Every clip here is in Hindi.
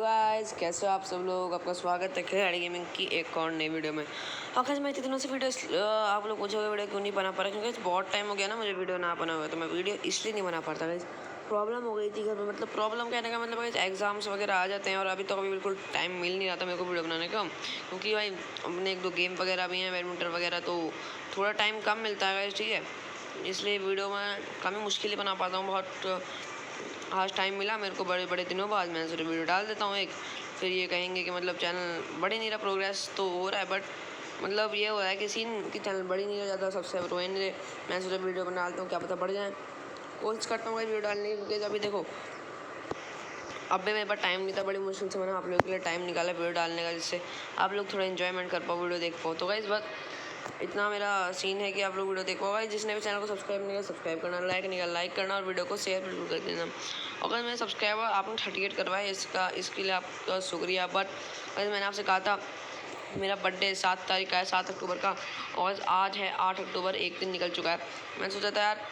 गाइस, कैसे हो आप सब लोग। आपका स्वागत है खिलाड़ी गेमिंग की एक और नई वीडियो में। और मैं इतने दिनों से वीडियो आप लोग पूछोगे वीडियो क्यों नहीं बना पा रहा, क्योंकि बहुत टाइम हो गया ना मुझे वीडियो ना बना हुआ। तो मैं वीडियो इसलिए नहीं बना पाता गाइस, प्रॉब्लम हो गई थी घर में। मतलब प्रॉब्लम कहने का मतलब गाइस, एग्जाम्स वगैरह आ जाते हैं और अभी तो कभी बिल्कुल टाइम मिल नहीं रहा था मेरे को वीडियो बनाने का, क्योंकि भाई अपने एक दो गेम वगैरह भी हैं, बैडमिंटन वगैरह, तो थोड़ा टाइम कम मिलता है गाइस, ठीक है। इसलिए वीडियो में काफ़ी मुश्किल ही बना पाता हूँ बहुत। आज टाइम मिला मेरे को बड़े बड़े दिनों बाद, मैंने सोचा वीडियो डाल देता हूँ एक। फिर ये कहेंगे कि मतलब चैनल बढ़ ही नहीं रहा, प्रोग्रेस तो हो रहा है बट मतलब ये हो रहा है कि सीन कि चैनल बढ़ ही नहीं रहा, ज़्यादा सब्सक्राइबर हो ही नहीं रहे। मैं सोचा वीडियो बना डालता हूँ, क्या पता बढ़ जाए। कोशिश करता हूँ वीडियो डालने की, क्योंकि अभी देखो अब भी मेरे पास टाइम नहीं था, बड़ी मुश्किल से मैंने आप लोगों के लिए टाइम निकाला वीडियो डालने का, जिससे आप लोग थोड़ा इन्जॉयमेंट कर पाओ, वीडियो देख पाओ। तो गाइस बस इतना मेरा सीन है कि आप लोग वीडियो देखो। गाइस जिसने भी चैनल को सब्सक्राइब नहीं किया सब्सक्राइब करना, लाइक नहीं किया लाइक करना, और वीडियो को शेयर बिल्कुल कर देना। अगर मेरे सब्सक्राइबर आपने 38 करवाए इसके लिए आपका शुक्रिया। बट अगर मैंने आपसे कहा था मेरा बर्थडे 7 तारीख का है, 7 अक्टूबर का, और आज है 8 अक्टूबर, एक दिन निकल चुका है। मैंने सोचा था यार,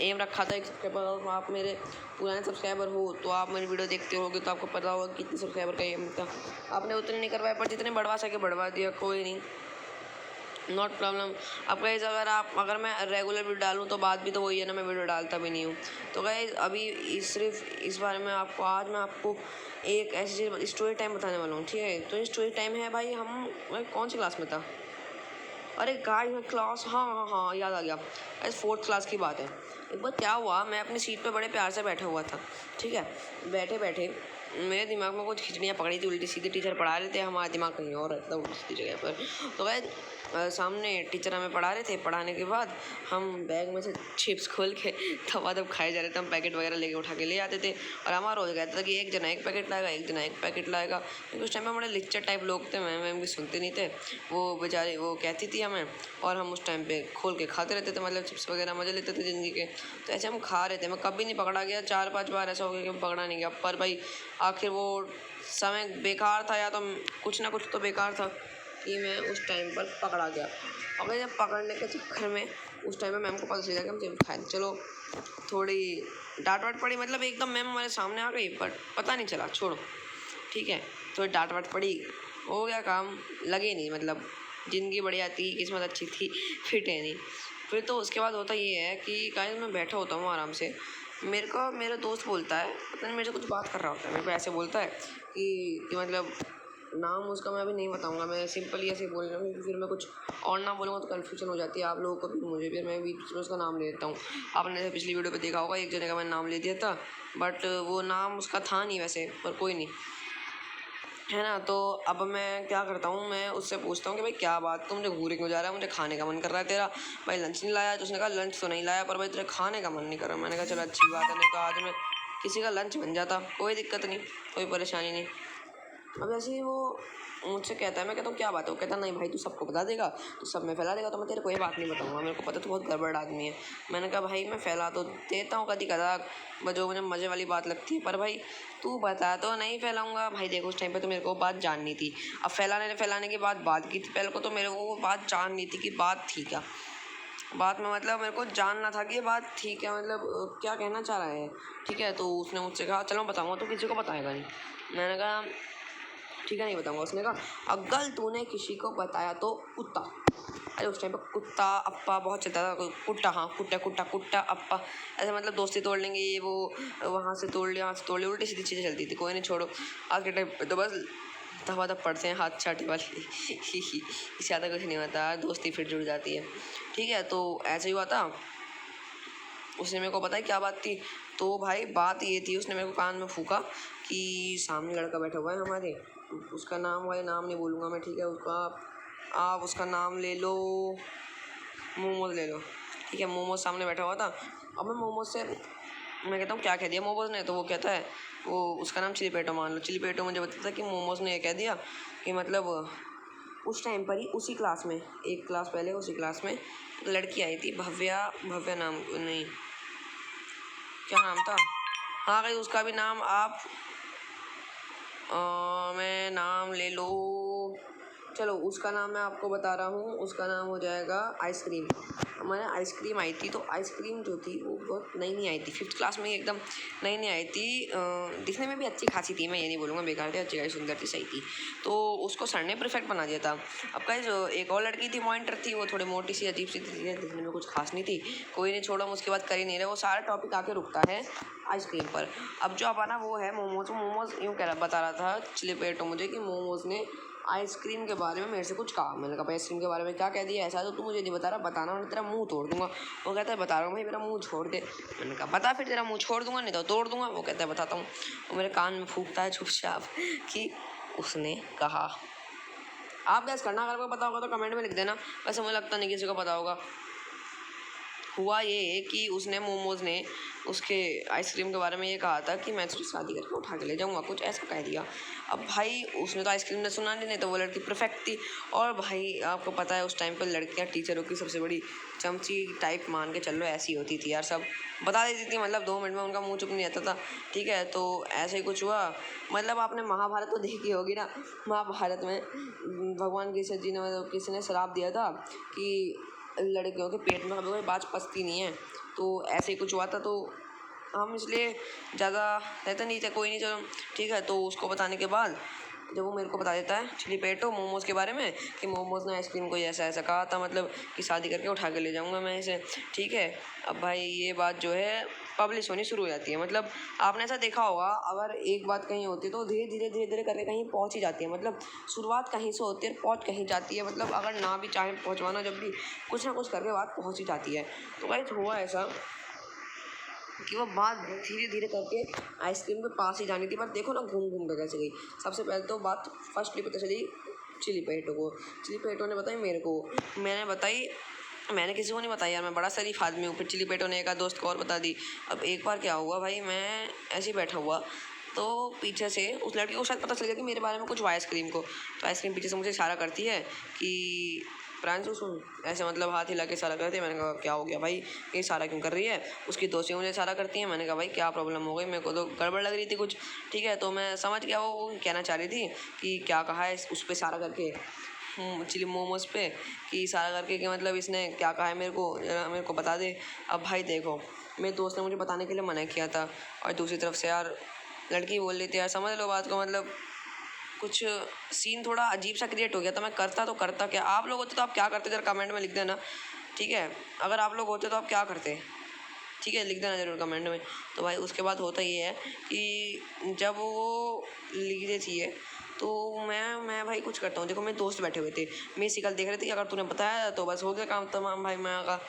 एम रखा था एक सब्सक्राइबर, आप मेरे पुराने सब्सक्राइबर हो तो आप मेरी वीडियो देखते होगे तो आपको पता होगा कितने सब्सक्राइबर का एम था। आपने उतने नहीं करवाए, पर जितने बढ़वा सके बढ़वा दिया, कोई नहीं, नॉट प्रॉब्लम। अब गाइस अगर मैं रेगुलर वीडियो डालूँ तो बात भी तो वही है ना, मैं वीडियो डालता भी नहीं हूँ। तो गाइस अभी सिर्फ इस बारे में आज मैं आपको एक ऐसी चीज़ स्टोरी टाइम बताने वाला हूँ, ठीक है। तो ये स्टोरी टाइम है भाई, मैं कौन सी क्लास में था, अरे गाइस मैं क्लास, हाँ याद आ गया, ऐसे 4th क्लास की बात है। एक बार क्या हुआ, मैं अपनी सीट पे बड़े प्यार से बैठा हुआ था, ठीक है। बैठे बैठे मेरे दिमाग में कुछ खिचड़ियाँ पकड़ी थी उल्टी सीधी। टीचर पढ़ा रहे थे, हमारा दिमाग कहीं और रहता उल्टी सीधी जगह पर। तो गाइस सामने टीचर हमें पढ़ा रहे थे, पढ़ाने के बाद हम बैग में से चिप्स खोल के दबा खाए जा रहे थे। हम पैकेट वगैरह लेके उठा के ले आते थे, और हमारा हो कहता था कि एक जना एक पैकेट लाएगा, एक जना एक पैकेट लाएगा। क्योंकि उस टाइम पे बड़े लिच्चर टाइप लोग थे, मैम भी सुनते नहीं थे, वो बेचारे वो कहती थी हमें, और हम उस टाइम पे खोल के खाते रहते थे, मतलब चिप्स वगैरह मजे लेते थे ज़िंदगी के। तो ऐसे हम खा रहे थे, मैं कभी नहीं पकड़ा गया, 4-5 बार ऐसा हो गया कि मैं पकड़ा नहीं गया। पर भाई आखिर वो समय बेकार था, या तो कुछ ना कुछ तो बेकार था कि मैं उस टाइम पर पकड़ा गया। और जब पकड़ने के चक्कर में उस टाइम में मैम को पता चल गया कि हम चिप्स खाए, चलो थोड़ी डांट वाट पड़ी, मतलब एकदम मैम हमारे सामने आ गई, बट पता नहीं चला, छोड़ो, ठीक है। थोड़ी डांट वाट पड़ी, हो गया काम, लगे नहीं, मतलब ज़िंदगी बढ़िया थी, किस्मत अच्छी थी, फिट है नहीं। फिर तो उसके बाद होता ये है कि गाइस मैं बैठा होता हूँ आराम से, मेरा दोस्त बोलता है, पता नहीं मेरे से कुछ बात कर रहा होता है, मेरे को ऐसे बोलता है कि मतलब नाम उसका मैं अभी नहीं बताऊंगा, मैं सिंपली ऐसे बोल रहा हूँ, क्योंकि फिर मैं कुछ और नाम बोलूँगा तो कन्फ्यूजन हो जाती है आप लोगों को भी, मुझे भी। मैं भी उसका नाम ले लेता हूँ। आपने पिछली वीडियो पे देखा होगा, एक जने का मैंने नाम ले दिया था, बट वो नाम उसका था नहीं वैसे, पर कोई नहीं, है ना। तो अब मैं क्या करता हूँ, मैं उससे पूछता हूँ कि भाई क्या बात, तो मुझे घूरे क्यों जा रहा है, मुझे खाने का मन कर रहा है तेरा, भाई लंच नहीं लाया। तो उसने कहा लंच तो नहीं लाया, पर भाई तेरे खाने का मन नहीं कर रहा। मैंने कहा चलो अच्छी बात है, नहीं तो आज मैं किसी का लंच बन जाता, कोई दिक्कत नहीं, कोई परेशानी नहीं। अब ऐसे ही वो मुझसे कहता है, मैं कहता हूँ क्या बात है, वो कहता नहीं भाई तू सबको बता देगा, तू सब में फैला देगा, तो मैं तेरे को ये बात नहीं बताऊँगा, मेरे को पता तू बहुत गड़बड़ आदमी है। मैंने कहा भाई मैं फैला तो देता हूँ कभी कदार, जो मुझे मज़े वाली बात लगती है, पर भाई तू बता तो नहीं फैलाऊँगा। भाई देखो उस टाइम पे तो मेरे को बात जाननी थी, अब फैलाने के बाद बात की थी, पहले को तो मेरे को वो बात जाननी थी कि बात थी क्या, बात में मतलब मेरे को जानना था कि ये बात ठीक है, मतलब क्या कहना चाह रहा है, ठीक है। तो उसने मुझसे कहा चलो बताऊँगा, तो किसी को बताएगा नहीं। मैंने कहा ठीक है नहीं बताऊँगा। उसने कहा अगर तूने किसी को बताया तो कुत्ता, अरे उस टाइम पर कुत्ता अप्पा बहुत चलता था, कुट्टा, हाँ कुट्टा कुट्टा कुट्टा अप्पा, ऐसे मतलब दोस्ती तोड़ लेंगे, ये वो वहाँ से तोड़ लिया, यहाँ से तोड़ लिया, उल्टी सीधी चीज़ें चलती थी। कोई नहीं छोड़ो, आज के टाइम पे तो बस दबा दब पड़ते हैं, हाथ चाटे वाली इससे ज़्यादा कुछ नहीं होता, दोस्ती फिर जुड़ जाती है, ठीक है। तो ऐसे ही हुआ था, उसने मेरे को पता है क्या बात थी। तो भाई बात ये थी, उसने मेरे को कान में फूका कि सामने लड़का बैठा हुआ है हमारे, उसका नाम वाले नाम नहीं बोलूँगा मैं, ठीक है। आप उसका नाम ले लो, मोमोज ले लो, ठीक है। मोमोज सामने बैठा हुआ था। अब मैं मोमोज से मैं कहता हूँ क्या कह दिया मोमोज ने, तो वो कहता है, वो उसका नाम चिली पेटो मान लो, चिली पेटो मुझे बताता है कि मोमोज ने ये कह दिया कि मतलब उस टाइम पर ही उसी क्लास में, एक क्लास पहले उसी क्लास में एक लड़की आई थी, भव्या नाम, नहीं क्या नाम था, हाँ भाई उसका भी नाम आप मैं नाम ले लो, चलो उसका नाम मैं आपको बता रहा हूँ, उसका नाम हो जाएगा आइसक्रीम। हमारे आइसक्रीम आई थी, तो आइसक्रीम जो थी वो बहुत नई नई आई थी, 5th क्लास में ही एकदम नई नई आई थी। दिखने में भी अच्छी खासी थी, मैं ये नहीं बोलूँगा बेकार थी, अच्छी खासी सुंदर थी, सही थी। तो उसको सर ने प्रीफेक्ट बना दिया था। अब गाइस जो एक और लड़की थी मॉनिटर थी, वो थोड़ी मोटी सी अजीब सी थी, दिखने में कुछ खास नहीं थी। कोई नहीं, छोड़ो, हम उसके बाद कर ही नहीं रहे, वो सारा टॉपिक आके रुकता है आइसक्रीम पर। अब जो अपना वो है मोमोज, मोमोज यूँ कह रहा बता रहा था चिली पेटो मुझे कि मोमोज ने आइसक्रीम के बारे में मेरे से कुछ कहा। मैंने कहा भाई आइसक्रीम के बारे में क्या कह दिया ऐसा, तो तू मुझे नहीं बता रहा, बताना मैं तेरा मुंह तोड़ दूंगा। वो कहता है बता रहा हूँ भाई, मेरा मुंह छोड़ दे। मैंने कहा बता फिर, तेरा मुंह छोड़ दूंगा, नहीं तो तोड़ दूंगा। वो कहता है बताता हूँ। वो मेरे कान में फूंकता है चुपचाप कि उसने कहा। आप गैस करना, अगर आपको पता होगा तो कमेंट में लिख देना, वैसे मुझे लगता नहीं किसी को पता होगा। हुआ ये कि उसने मोमोज ने उसके आइसक्रीम के बारे में ये कहा था कि मैं तुझे शादी करके उठा के ले जाऊंगा, कुछ ऐसा कह दिया। अब भाई उसने तो आइसक्रीम ने सुना नहीं तो वो लड़की परफेक्ट थी। और भाई आपको पता है उस टाइम पर लड़कियां टीचरों की सबसे बड़ी चमची टाइप मान के चल लो, ऐसी होती थी यार, सब बता देती थी, मतलब 2 मिनट में उनका मुंह चुप नहीं आता था। ठीक है, तो ऐसे ही कुछ हुआ। मतलब आपने महाभारत तो देखी होगी ना, महाभारत में भगवान कृष्ण जी ने, मतलब किसी ने श्राप दिया था कि लड़कियों के पेट में कभी कोई बात पचती नहीं है। तो ऐसे ही कुछ हुआ था, तो हम इसलिए ज़्यादा रहते नहीं थे, कोई नहीं चलो ठीक है। तो उसको बताने के बाद जब वो मेरे को बता देता है चिली पेटो मोमोज़ के बारे में कि मोमोज़ ने आइसक्रीम को ऐसा ऐसा कहा था, मतलब कि शादी करके उठा के ले जाऊंगा मैं इसे। ठीक है, अब भाई ये बात जो है पब्लिश होनी शुरू हो जाती है। मतलब आपने ऐसा देखा होगा, अगर एक बात कहीं होती है तो धीरे धीरे धीरे धीरे करके कहीं पहुंच ही जाती है। मतलब शुरुआत कहीं से होती है, पहुंच कहीं जाती है। मतलब अगर ना भी चाहे पहुंचवाना, जब भी कुछ ना कुछ करके बात पहुंच ही जाती है। तो भाई हुआ ऐसा कि वो बात धीरे धीरे करके आइसक्रीम के पास ही जानी थी, पर देखो ना घूम घूम के कैसे गई। सबसे पहले तो बात फर्स्टली पता चली चिली पेटो को। चिली पेटो ने बताई मेरे को, मैंने बताई, मैंने किसी को नहीं बताया यार, मैं बड़ा शरीफ आदमी हूँ। फिर चिली पेटो ने एक आध दोस्त को और बता दी। अब एक बार क्या हुआ भाई, मैं ऐसे ही बैठा हुआ तो पीछे से उस लड़की को शायद पता चल गया कि मेरे बारे में कुछ हुआ आइसक्रीम को। तो आइसक्रीम पीछे से मुझे इशारा करती है कि प्रांशु सुन, ऐसे मतलब हाथ हिला के इशारा करती है। मैंने कहा क्या हो गया भाई, ये इशारा क्यों कर रही है। उसकी दोस्ती मुझे इशारा करती है। मैंने कहा भाई क्या प्रॉब्लम हो गई, मेरे को तो गड़बड़ लग रही थी कुछ। ठीक है, तो मैं समझ गया वो कहना चाह रही थी कि क्या कहा है उस पर इशारा करके, चिली मोमोज पे कि इशारा करके कि मतलब इसने क्या कहा है मेरे को बता दे। अब भाई देखो, मेरे दोस्त ने मुझे बताने के लिए मना किया था, और दूसरी तरफ से यार लड़की बोल रही थी यार, समझ लो बात को। मतलब कुछ सीन थोड़ा अजीब सा क्रिएट हो गया था। मैं करता तो करता क्या, आप लोग होते तो आप क्या करते जरा कमेंट में लिख देना। ठीक है, अगर आप लोग होते तो आप क्या करते, ठीक है, लिख देना जरूर कमेंट में। तो भाई उसके बाद होता ये है कि जब वो लिख देती है तो मैं भाई कुछ करता हूँ। देखो मेरे दोस्त बैठे हुए थे, मेरी शिकल देख रहे थे कि अगर तूने बताया तो बस हो गया काम तमाम। भाई मैं कहा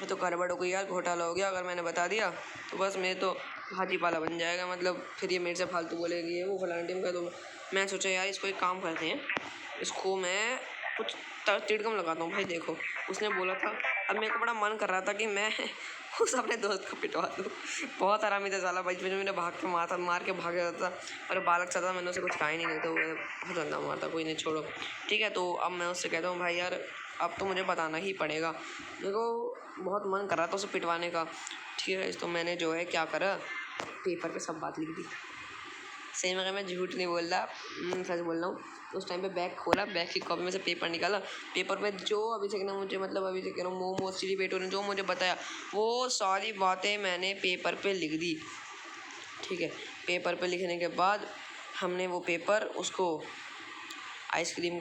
मैं तो गड़बड़ हो गई यार, घोटाला हो गया, अगर मैंने बता दिया तो बस मेरे तो हाथी पाला बन जाएगा। मतलब फिर ये मेरे से फालतू बोलेगी ये वो फलाना टीम का। तो मैं सोचा यार इसको एक काम करते हैं, इसको मैं कुछ तिड़कम लगाता हूँ। भाई देखो उसने बोला था, अब मेरे को बड़ा मन कर रहा था कि मैं उस अपने दोस्त को पिटवा दूँ। बहुत आरामी था साला, बचपन में मैंने भाग के मार के भाग जाता था। और बालक सा था, मैंने उसे कुछ कहा ही नहीं तो बहुत गंदा मारता। कोई नहीं छोड़ो, ठीक है। तो अब मैं उससे कहता हूँ भाई यार अब तो मुझे बताना ही पड़ेगा, मेरे को बहुत मन कर रहा था उसे पिटवाने का। ठीक है, तो मैंने जो है क्या करा, पेपर पे सब बात लिख दी। सही में मैं झूठ नहीं बोल रहा, सच बोल रहा हूँ। तो उस टाइम पे बैग खोला, बैग की कॉपी में से पेपर निकाला। पेपर पे जो अभिषेक ने मुझे, मतलब अभिषेक कह रहा हूँ, मोमोज चिली पेटो ने जो मुझे बताया वो सारी बातें मैंने पेपर पे लिख दी। ठीक है, पेपर पे लिखने के बाद हमने वो पेपर उसको आइसक्रीम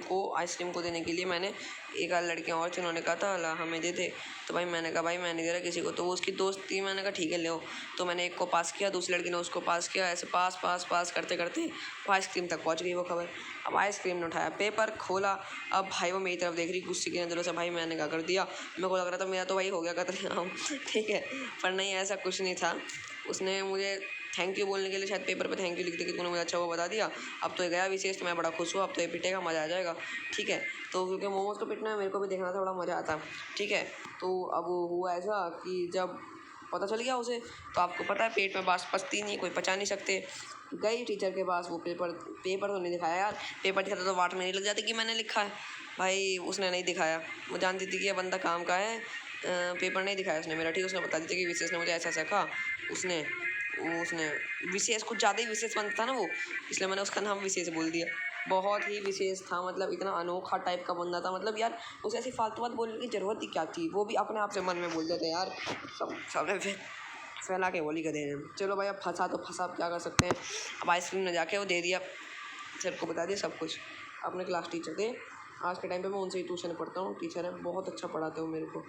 को देने के लिए, मैंने एक आध लड़कियाँ और थी, उन्होंने कहा था ला हमें दे दे। तो भाई मैंने कहा भाई मैं नहीं दे रहा किसी को। तो वो उसकी दोस्त थी, मैंने कहा ठीक है ले। तो मैंने एक को पास किया, दूसरी लड़की ने उसको पास किया, ऐसे पास पास पास करते करते वो आइसक्रीम तक पहुंच गई वो खबर। अब आइसक्रीम ने उठाया, पेपर खोला। अब भाई वो मेरी तरफ देख रही गुस्से की नज़रों से। भाई मैंने क्या कर दिया, मेरे को लग रहा था मेरा तो भाई हो गया कतलेआम। ठीक है, पर नहीं ऐसा कुछ नहीं था। उसने मुझे थैंक यू बोलने के लिए शायद पेपर पे थैंक यू लिख दिया कि तूने मुझे अच्छा वो बता दिया। अब तो ये गया विशेष, तो मैं बड़ा खुश हुआ, अब तो ये पिटेगा, मज़ा आ जाएगा। ठीक है, तो क्योंकि मोमोज को पिटना है मेरे को भी देखना थोड़ा मज़ा आता। ठीक है, तो अब हुआ ऐसा कि जब पता चल गया उसे, तो आपको पता है पेट में बात पचती नहीं, कोई पचा नहीं सकते। गई टीचर के पास, वो पेपर तो नहीं दिखाया यार, पेपर दिखाता तो वाट में नहीं लग जाती कि मैंने लिखा है। भाई उसने नहीं दिखाया, वो जानती थी कि ये बंदा काम का है। पेपर नहीं दिखाया उसने मेरा। ठीक है, उसने बता दी थी कि विशेष ने मुझे ऐसा ऐसा कहा। उसने विशेष कुछ ज़्यादा ही विशेष बनता था ना वो, इसलिए मैंने उसका नाम विशेष बोल दिया। बहुत ही विशेष था, मतलब इतना अनोखा टाइप का बंदा था, मतलब यार उसे ऐसी फालतू बात बोलने की ज़रूरत ही क्या थी, वो भी अपने आप से मन में बोल देते यार, सबने फैला के बोली गधे ने। चलो भाई अब फंसा तो फंसा, अब क्या कर सकते हैं। अब आइसक्रीम ने जाके वो दे दिया, सर को बता दिया सब कुछ। अपने क्लास टीचर थे, आज के टाइम पे मैं उनसे ही ट्यूशन पढ़ता हूँ, टीचर है बहुत अच्छा पढ़ाते हो मेरे को,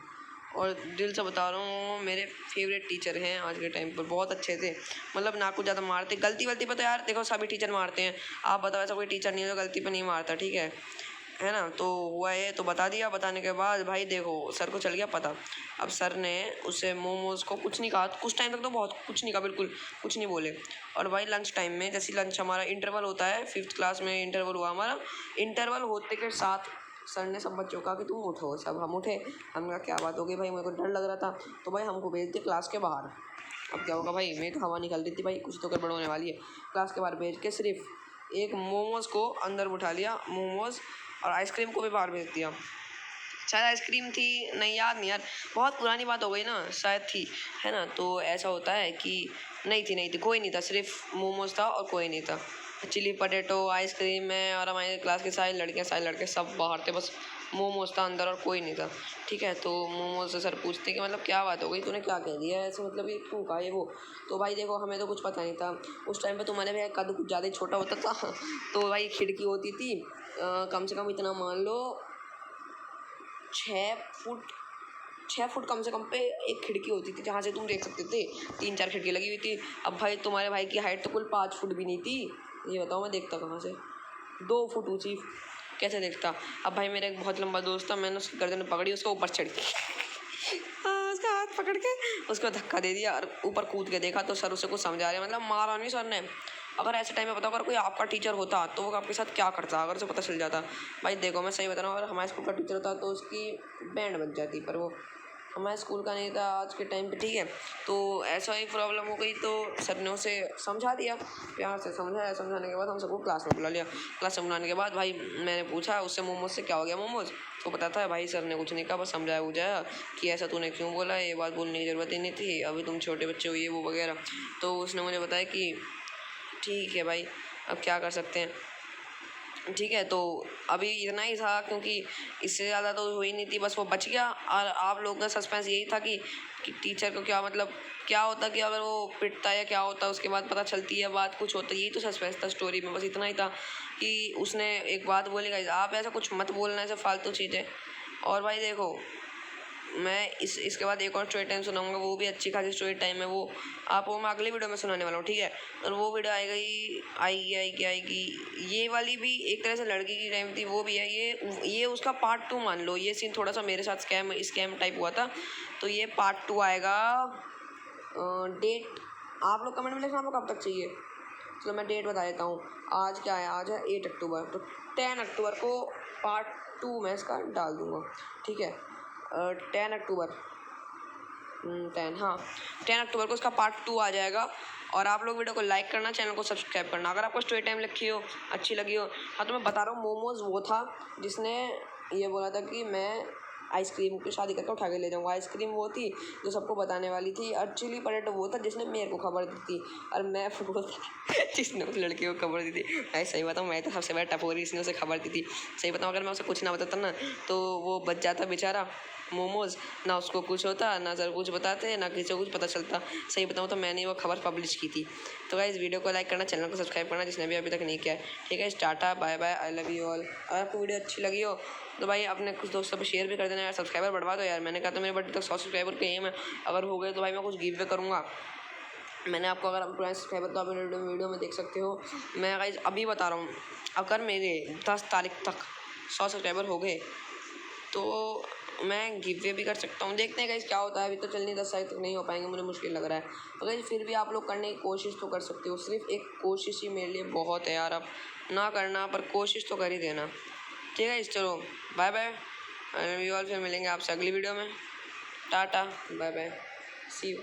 और दिल से बता रहा हूँ मेरे फेवरेट टीचर हैं आज के टाइम पर, बहुत अच्छे थे, मतलब ना कुछ ज़्यादा मारते, गलती वलती पे तो यार देखो सभी टीचर मारते हैं, आप बताओ ऐसा कोई टीचर नहीं है जो गलती पे नहीं मारता, ठीक है ना। तो हुआ ये तो बता दिया, बताने के बाद भाई देखो सर को चल गया पता। अब सर ने उसे मोमोज़ को कुछ नहीं कहा, कुछ टाइम तक तो बहुत कुछ नहीं कहा, बिल्कुल कुछ नहीं बोले। और भाई लंच टाइम में, जैसे लंच हमारा इंटरवल होता है, 5th क्लास में इंटरवल हुआ हमारा, इंटरवल होते के साथ सर ने सब बच्चों का कि तुम उठो, सब हम उठे, हमने कहा क्या बात हो गई भाई, मेरे को डर लग रहा था, तो भाई हमको भेज दिया क्लास के बाहर। अब क्या होगा भाई, मेरी तो हवा निकल रही थी भाई, कुछ तो गड़बड़ होने वाली है। क्लास के बाहर भेज के सिर्फ एक मोमोज़ को अंदर बिठा लिया, मोमोज़ और आइसक्रीम को भी बाहर भेज दिया। शायद आइसक्रीम थी, नहीं याद नहीं यार, बहुत पुरानी बात हो गई ना, शायद थी, है ना। तो ऐसा होता है कि नहीं थी, कोई नहीं था, सिर्फ मोमोज़ था और कोई नहीं था। चिली पटेटो आइसक्रीम में, और हमारे क्लास के सारे लड़कियाँ सारे लड़के सब बाहर थे, बस मोमोज़ था अंदर और कोई नहीं था, ठीक है। तो मोमोज़ से सर पूछते कि मतलब क्या बात हो गई, तूने क्या कह दिया ऐसे, मतलब ये क्यों कहा ये वो। तो भाई देखो हमें तो कुछ पता नहीं था, उस टाइम पे तुम्हारे भैया कद कुछ ज़्यादा ही छोटा होता था तो भाई खिड़की होती थी कम से कम इतना मान लो 6 फुट कम से कम पे एक खिड़की होती थी, जहाँ से तुम देख सकते थे, 3-4 खिड़की लगी हुई थी। अब भाई तुम्हारे भाई की हाइट तो कुल 5 फुट भी नहीं थी, ये बताओ मैं देखता कहाँ से, 2 फुट ऊँची कैसे देखता। अब भाई मेरा एक बहुत लंबा दोस्त था, मैंने उसकी गर्दन पकड़ी, उसको ऊपर चढ़ उसका हाथ पकड़ के उसको धक्का दे दिया और ऊपर कूद के देखा तो सर उसे कुछ समझा रहे, मतलब मारा नहीं सर ने। अगर ऐसे टाइम में बताओ अगर कोई आपका टीचर होता तो वो आपके साथ क्या करता, अगर उसे पता चल जाता। भाई देखो मैं सही बता रहा हूँ, अगर हमारे स्कूल का टीचर होता तो उसकी बैंड बज जाती, पर वो हमारे स्कूल का नहीं था आज के टाइम पे, ठीक है। तो ऐसा ही प्रॉब्लम हो गई, तो सर ने उसे समझा दिया, प्यार से समझाया, समझाने के बाद हम सबको क्लास में बुला लिया। क्लास में बुलाने के बाद भाई मैंने पूछा उससे मोमोज से क्या हो गया मोमोज, तो बताता है भाई सर ने कुछ नहीं कहा, बस समझाया बुझाया कि ऐसा तूने क्यों बोला, ये बात बोलने की ज़रूरत ही नहीं थी, अभी तुम छोटे बच्चे हो ये वो वगैरह। तो उसने मुझे बताया कि ठीक है भाई अब क्या कर सकते हैं, ठीक है। तो अभी इतना ही था, क्योंकि इससे ज़्यादा तो हुई नहीं थी, बस वो बच गया। और आप लोगों का सस्पेंस यही था कि टीचर को क्या मतलब क्या होता कि अगर वो पिटता या क्या होता, उसके बाद पता चलती है बात कुछ होता, यही तो सस्पेंस था स्टोरी में, बस इतना ही था कि उसने एक बात बोली गाइस, आप ऐसा कुछ मत बोलना, ऐसे फालतू चीज़ें। और भाई देखो मैं इसके बाद एक और स्टोरी टाइम सुनाऊंगा, वो भी अच्छी खासी स्टोरी टाइम है, वो आपको मैं अगली वीडियो में सुनाने वाला हूँ, ठीक है। और वो वीडियो आएगी ये वाली भी एक तरह से लड़की की टाइम थी, वो भी है, ये उसका पार्ट 2 मान लो, ये सीन थोड़ा सा मेरे साथ स्कैम टाइप हुआ था, तो ये पार्ट 2 आएगा। डेट आप लोग कमेंट में लिखना आपको कब तक चाहिए, चलो मैं डेट बता देता हूँ। आज क्या है, आज है 8 अक्टूबर, तो 10 अक्टूबर को पार्ट 2 मैं इसका डाल दूँगा, ठीक है। 10 अक्टूबर 10 अक्टूबर को इसका पार्ट 2 आ जाएगा। और आप लोग वीडियो को लाइक करना, चैनल को सब्सक्राइब करना, अगर आपको स्टोरी टाइम लिखी हो अच्छी लगी हो। हाँ तो मैं बता रहा हूँ, मोमोज़ वो था जिसने ये बोला था कि मैं आइसक्रीम की शादी करके उठा के ले जाऊँगा, आइसक्रीम वो थी जो सबको बताने वाली थी, और चिली पटेटो वो था जिसने मेरे को खबर दी थी, और मैं वो था जिसने उस लड़की को खबर दी थी। मैं सही बताऊँ, मैं तो सबसे बड़ा टपोरी, इसने उसे खबर दी थी। सही बताऊँ, अगर मैं उसे कुछ ना बताता ना तो वो बच जाता बेचारा मोमोज़, ना उसको कुछ होता, ना सर कुछ बताते, ना किसी को कुछ पता चलता। सही बताऊँ तो मैंने वो खबर पब्लिश की थी। तो गाइस वीडियो को लाइक करना, चैनल को सब्सक्राइब करना जिसने भी अभी तक नहीं किया है, ठीक है। Tata bye bye, I love you all. अगर आपको वीडियो अच्छी लगी हो तो भाई अपने कुछ दोस्तों पे शेयर भी कर देना यार, सब्सक्राइबर बढ़वा दो यार। मैंने कहा था मेरे बर्थडे तक 100 सब्सक्राइबर का एम है, अगर हो गए तो भाई मैं कुछ गिव वे करूँगा। मैंने आपको अगर पुराने सब्सक्राइबर तो आप वीडियो में देख सकते हो। मैं गाइस अभी बता रहा हूँ, अगर मेरे 10 तारीख तक 100 सब्सक्राइबर हो गए तो मैं गिव वे भी कर सकता हूँ, देखते हैं गाइस क्या होता है। अभी तो चलनी 10 तारीख तक नहीं हो पाएंगे, मुझे मुश्किल लग रहा है। तो गाइस फिर भी आप लोग करने की कोशिश तो कर सकते हो, सिर्फ एक कोशिश ही मेरे लिए बहुत है यार। अब ना करना पर कोशिश तो कर ही देना, ठीक है। चलो bye bye, I love you all. फिर मिलेंगे आपसे अगली वीडियो में, tata bye bye, see you.